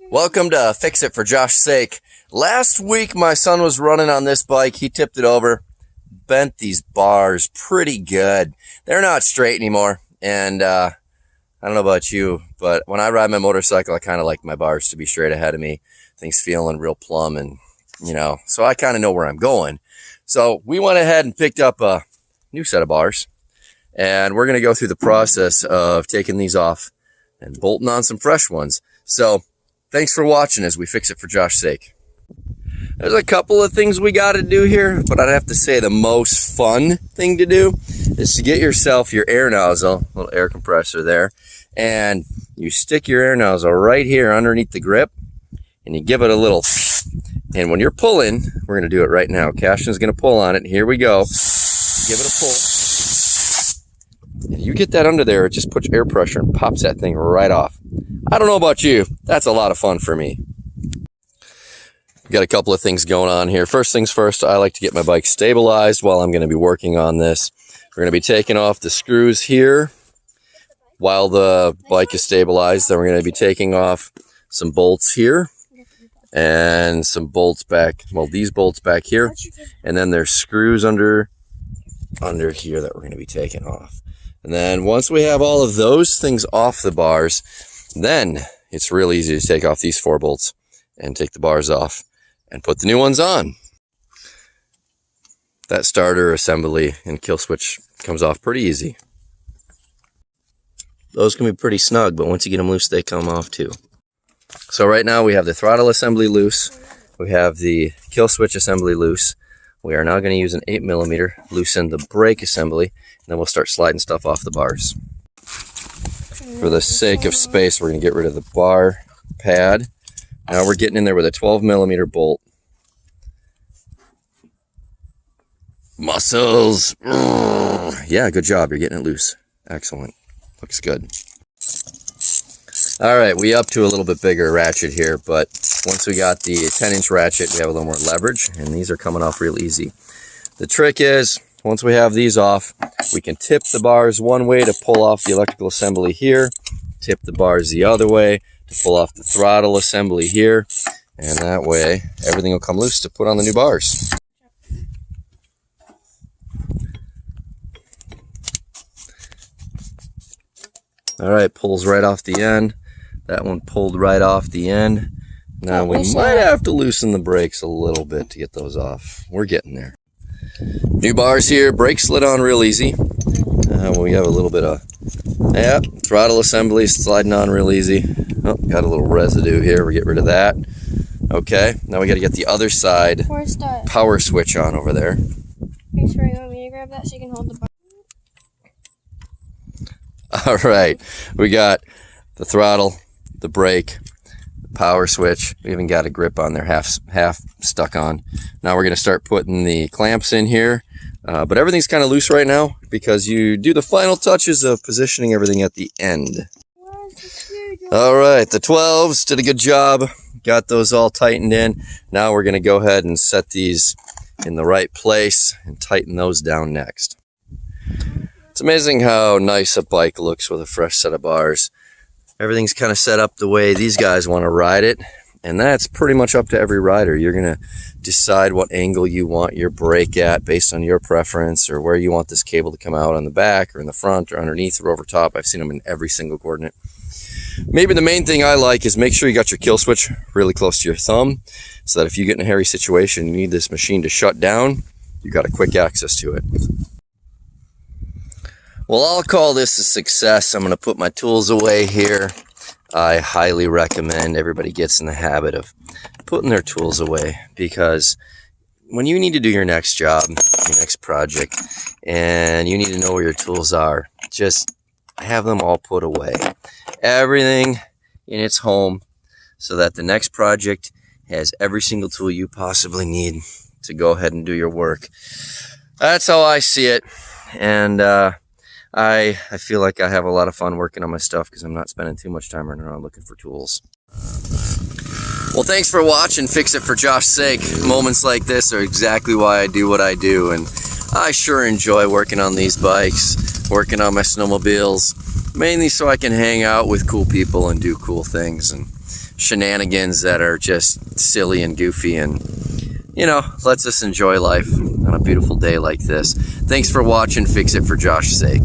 Welcome to Fix It for Josh's Sake. Last week my son was running on this bike. He tipped it over, bent these bars pretty good. They're not straight anymore. And I don't know about you, but when I ride my motorcycle, I kind of like my bars to be straight ahead of me. Things feeling real plumb and, so I kind of know where I'm going. So we went ahead and picked up a new set of bars. And we're going to go through the process of taking these off and bolting on some fresh ones. So thanks for watching as we fix it for Josh's sake. There's a couple of things we got to do here, but I'd have to say the most fun thing to do is to get yourself your air nozzle, little air compressor there, and you stick your air nozzle right here underneath the grip, and you give it a little, and when you're pulling, we're going to do it right now. Cashton's going to pull on it. Here we go. Give it a pull. And you get that under there, it just puts air pressure and pops that thing right off. I don't know about you, that's a lot of fun for me. We've got a couple of things going on here. First things first, I like to get my bike stabilized while I'm going to be working on this. We're going to be taking off the screws here while the bike is stabilized. Then we're going to be taking off some bolts here and some bolts back, well, these bolts back here. And then there's screws under here that we're going to be taking off. And then once we have all of those things off the bars, then it's real easy to take off these 4 bolts and take the bars off and put the new ones on. That starter assembly and kill switch comes off pretty easy. Those can be pretty snug, but once you get them loose, they come off too. So right now we have the throttle assembly loose. We have the kill switch assembly loose. We are now going to use an 8mm, loosen the brake assembly, and then we'll start sliding stuff off the bars. For the sake of space, we're going to get rid of the bar pad. Now we're getting in there with a 12mm bolt. Muscles! Yeah, good job. You're getting it loose. Excellent. Looks good. All right, we up to a little bit bigger ratchet here, but once we got the 10-inch ratchet, we have a little more leverage, and these are coming off real easy. The trick is, once we have these off, we can tip the bars one way to pull off the electrical assembly here, tip the bars the other way to pull off the throttle assembly here, and that way everything will come loose to put on the new bars. All right, pulls right off the end. That one pulled right off the end. Now we might have to loosen the brakes a little bit to get those off. We're getting there. New bars here, brake slid on real easy. We have a little bit of, throttle assembly sliding on real easy. Oh, got a little residue here, we get rid of that. Okay, now we got to get the other side power switch on over there. Okay, sorry, you want me to grab that so you can hold the bar? All right, we got the throttle, the brake, the power switch. We even got a grip on there, half stuck on. Now we're going to start putting the clamps in here, but everything's kind of loose right now because you do the final touches of positioning everything at the end. All right, the 12s did a good job. Got those all tightened in. Now we're going to go ahead and set these in the right place and tighten those down next. It's amazing how nice a bike looks with a fresh set of bars. Everything's kind of set up the way these guys want to ride it, and that's pretty much up to every rider. You're going to decide what angle you want your brake at based on your preference, or where you want this cable to come out on the back or in the front or underneath or over top. I've seen them in every single coordinate. Maybe the main thing I like is make sure you got your kill switch really close to your thumb so that if you get in a hairy situation, you need this machine to shut down, you got a quick access to it. Well, I'll call this a success. I'm going to put my tools away here. I highly recommend everybody gets in the habit of putting their tools away, because when you need to do your next job, your next project, and you need to know where your tools are, just have them all put away. Everything in its home so that the next project has every single tool you possibly need to go ahead and do your work. That's how I see it. And I feel like I have a lot of fun working on my stuff because I'm not spending too much time running around looking for tools. Well, thanks for watching Fix It for Josh's Sake. Moments like this are exactly why I do what I do, and I sure enjoy working on these bikes, working on my snowmobiles, mainly so I can hang out with cool people and do cool things and shenanigans that are just silly and goofy and, you know, lets us enjoy life on a beautiful day like this. Thanks for watching Fix It for Josh's Sake.